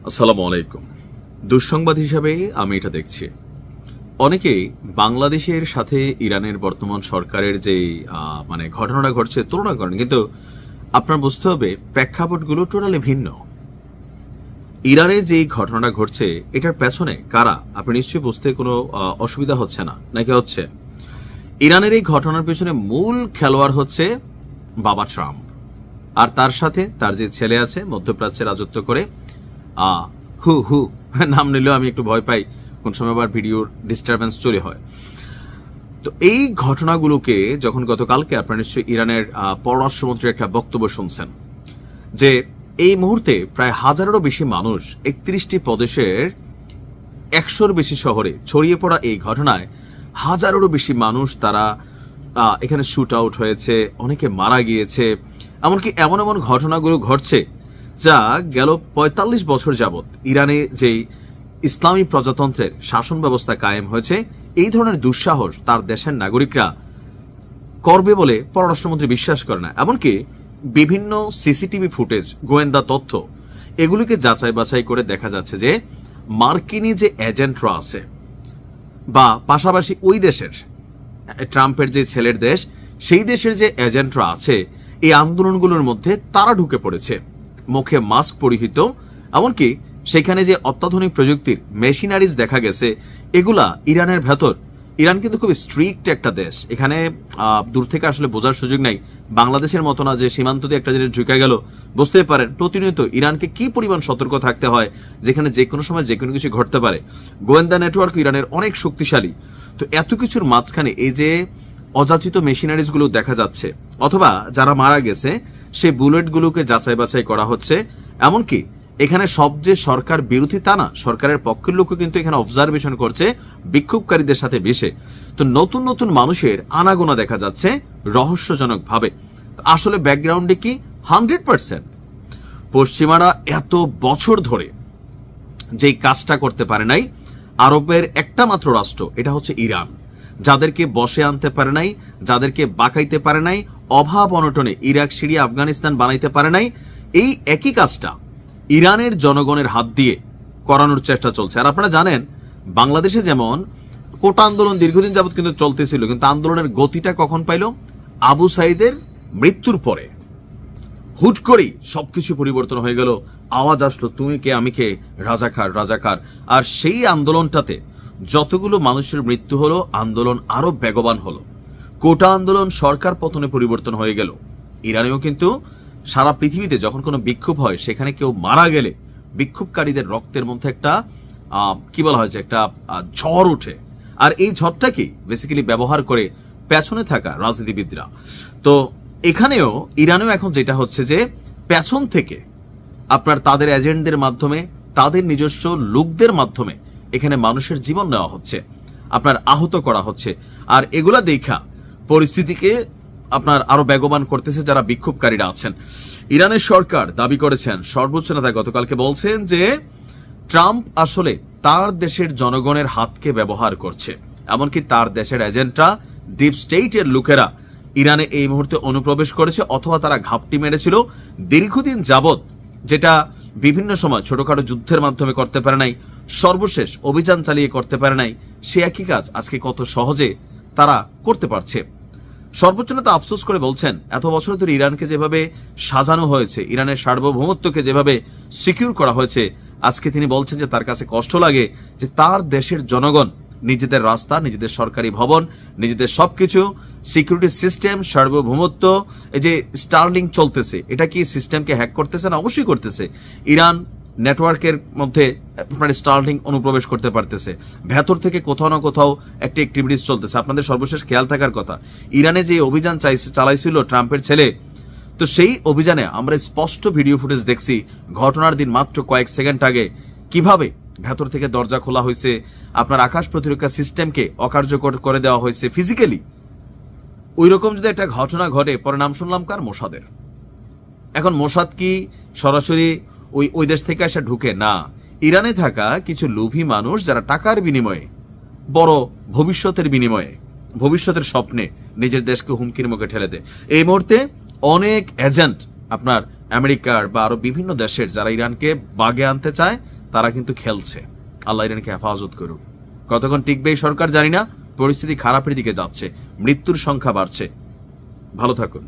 আসসালামু আলাইকুম। দুঃসংবাদ হিসাবে আমি এটা দেখছি, অনেকেই বাংলাদেশের সাথে ইরানের বর্তমান সরকারের যে ঘটনাটা ঘটছে তুলনা করেন, কিন্তু আপনার বুঝতে হবে প্রেক্ষাপটগুলো টোটালি ভিন্ন। ইরানে যে ঘটনাটা ঘটছে এটার পেছনে কারা, আপনি নিশ্চয়ই বুঝতে কোনো অসুবিধা হচ্ছে না, নাকি হচ্ছে? ইরানের এই ঘটনার পেছনে মূল খেলোয়াড় হচ্ছে বাবা ট্রাম্প, আর তার সাথে তার যে ছেলে আছে মধ্যপ্রাচ্যে রাজত্ব করে, হু হু নাম নিলেও আমি একটু ভয় পাই, কোন সময় আবার ভিডিওর ডিস্টারবেন্স চলে হয়। তো এই ঘটনাগুলোকে যখন গতকালকে আপনারা নিশ্চয়ই ইরানের পররাষ্ট্রমন্ত্রীর একটা বক্তব্য শুনছেন যে এই মুহূর্তে প্রায় 1000-এরও বেশি মানুষ 31টি প্রদেশের 100-র বেশি শহরে ছড়িয়ে পড়া এই ঘটনায় 1000-এরও বেশি মানুষ তারা এখানে শুট আউট হয়েছে, অনেকে মারা গিয়েছে। এমনকি এমন এমন ঘটনাগুলো ঘটছে যা গেল 45 বছর যাবৎ ইরানে যেই ইসলামী প্রজাতন্ত্রের শাসন ব্যবস্থা কায়েম হয়েছে, এই ধরনের দুঃসাহস তার দেশের নাগরিকরা করবে বলে পররাষ্ট্রমন্ত্রী বিশ্বাস করে না। এমনকি বিভিন্ন সিসিটিভি ফুটেজ, গোয়েন্দা তথ্য, এগুলিকে যাচাই বাছাই করে দেখা যাচ্ছে যে মার্কিনী যে এজেন্টরা আছে বা পাশাপাশি ওই দেশের ট্রাম্পের যে ছেলের দেশ, সেই দেশের যে এজেন্টরা আছে এই আন্দোলনগুলোর মধ্যে তারা ঢুকে পড়েছে, মুখে মাস্ক পরিহিত। এমনকি সেখানে যে অত্যাধুনিক প্রযুক্তির মেশিনারিজ দেখা গেছে, এগুলা ইরানের ভেতর। ইরান কিন্তু খুব স্ট্রিক্ট একটা দেশ, এখানে দূর থেকে আসলে বোঝার সুযোগ নাই। বাংলাদেশের মতো না যে সীমান্ত দিয়ে একটা জিনিস ঢুকে গেল, বুঝতে পারেন প্রতিনিয়ত ইরানকে কি পরিমাণ সতর্ক থাকতে হয়, যেখানে যে কোনো সময় যে কোনো কিছু ঘটতে পারে। গোয়েন্দা নেটওয়ার্ক ইরানের অনেক শক্তিশালী। তো এত কিছুর মাঝখানে এই যে অযাচিত মেশিনারিজগুলো দেখা যাচ্ছে, অথবা যারা মারা গেছে সেই বুলেটগুলোকে যাচাই বাছাই করা হচ্ছে। এমনকি এখানে সব যে সরকার বিরোধী তা না, সরকারের পক্ষের লোকও কিন্তু এখানে অবজারভেশন করছে বিক্ষোভকারীদের সাথে মিশে। তো নতুন নতুন মানুষের আনাগোনা দেখা যাচ্ছে রহস্যজনক ভাবে। আসলে ব্যাকগ্রাউন্ডে কি 100% পশ্চিমারা এত বছর ধরে যেই কাজটা করতে পারে নাই, আরবের একটা মাত্র রাষ্ট্র, এটা হচ্ছে ইরান, যাদেরকে বসে আনতে পারে নাই, যাদেরকে বাঁকাইতে পারে নাই, অভাব অনটনে ইরাক, সিরিয়া, আফগানিস্তান বানাইতে পারে নাই, এই একই কাজটা ইরানের জনগণের হাত দিয়ে করানোর চেষ্টা চলছে। আর আপনারা জানেন বাংলাদেশে যেমন কোটা আন্দোলন দীর্ঘদিন যাবৎ কিন্তু চলতেছিল, কিন্তু আন্দোলনের গতিটা কখন পাইল? আবু সাইদের মৃত্যুর পরে হুট করেই সবকিছু পরিবর্তন হয়ে গেল। আওয়াজ আসলো তুমি কে আমি কে, রাজাকার রাজাকার। আর সেই আন্দোলনটাতে যতগুলো মানুষের মৃত্যু হলো, আন্দোলন আরো বেগবান হলো। কোটা আন্দোলন সরকার পতনে পরিবর্তন হয়ে গেল। ইরানেও কিন্তু সারা পৃথিবীতে যখন কোনো বিক্ষোভ হয়, সেখানে কেউ মারা গেলে বিক্ষোভকারীদের রক্তের মধ্যে একটা কি বলা হয়েছে, একটা ঝড় ওঠে। আর এই ঝড়টাকে বেসিক্যালি ব্যবহার করে পেছনে থাকা রাজনীতিবিদরা। তো এখানেও ইরানেও এখন যেটা হচ্ছে যে পেছন থেকে আপনার তাদের এজেন্টদের মাধ্যমে, তাদের নিজস্ব লোকদের মাধ্যমে এখানে মানুষের জীবন নেওয়া হচ্ছে, আপনার আহত করা হচ্ছে। আর এগুলা দেখা পরিস্থিতিকে আপনার আরো বেগবান করতেছে যারা বিক্ষোভকারীরা আছেন। ইরানের সরকার দাবি করেছেন, সর্বোচ্চ নেতা গতকালকে বলছেন যে ট্রাম্প আসলে তার দেশের জনগণের হাতকে ব্যবহার করছে। এমনকি তার দেশের এজেন্টরা, ডিপ স্টেটের লোকেরা ইরানে এই মুহূর্তে অনুপ্রবেশ করেছে, অথবা তারা ঘাপটি মেরেছিল দীর্ঘদিন যাবৎ, যেটা বিভিন্ন সময় ছোটখাটো যুদ্ধের মাধ্যমে করতে পারে নাই, সর্বশেষ অভিযান চালিয়ে করতে পারে নাই। সে একই কাজ আজকে কত সহজে তারা করতে পারছে। সর্বোচ্চ নেতা আফসোস করে বলছেন, এত বছর ধরে ইরানকে যেভাবে সাজানো হয়েছে, ইরানের সার্বভৌমত্বকে যেভাবে সিকিউর করা হয়েছে, আজকে তিনি বলছেন যে তার কাছে কষ্ট লাগে যে তার দেশের জনগণ নিজেদের রাস্তা, নিজেদের সরকারি ভবন, নিজেদের সবকিছু, সিকিউরিটি সিস্টেম, সার্বভৌমত্ব, এই যে স্টারলিং চলতেছে, এটা কি সিস্টেমকে হ্যাক করতেছে না? অবশ্যই করতেছে। ইরান নেটওয়ার্কের মধ্যে আপনার স্টারলিং অনুপ্রবেশ করতে পারতেছে, ভেতর থেকে কোথাও না কোথাও একটা অ্যাক্টিভিটিস চলতেছে। আপনাদের সর্বশেষ খেয়াল থাকার কথা, ইরানে যে অভিযান চালাইছিল ট্রাম্পের ছেলে, তো সেই অভিযানে আমরা স্পষ্ট ভিডিও ফুটেজ দেখছি ঘটনার দিন মাত্র কয়েক সেকেন্ড আগে কিভাবে ভেতর থেকে দরজা খোলা হয়েছে, আপনার আকাশ প্রতিরক্ষা সিস্টেমকে অকার্যকর করে দেওয়া হয়েছে ফিজিক্যালি। ওই রকম যদি একটা ঘটনা ঘটে, পরে নাম শুনলাম কার? মোসাদের। এখন মোসাদ কি সরাসরি ওই দেশ থেকে এসে ঢুকে না, ইরানে থাকা কিছু লোভী মানুষ যারা টাকার বিনিময়ে, বড় ভবিষ্যতের বিনিময়ে, ভবিষ্যতের স্বপ্নে নিজের দেশকে হুমকির মুখে ঠেলে দেয়। এই মুহূর্তে অনেক এজেন্ট আপনার আমেরিকার বা আরো বিভিন্ন দেশের যারা ইরানকে বাগে আনতে চায় তারা কিন্তু খেলছে। আল্লাহ ইরানকে হেফাজত করুক। কতক্ষণ টিকবে এই সরকার জানি না, পরিস্থিতি খারাপের দিকে যাচ্ছে, মৃত্যুর সংখ্যা বাড়ছে। ভালো থাকুন।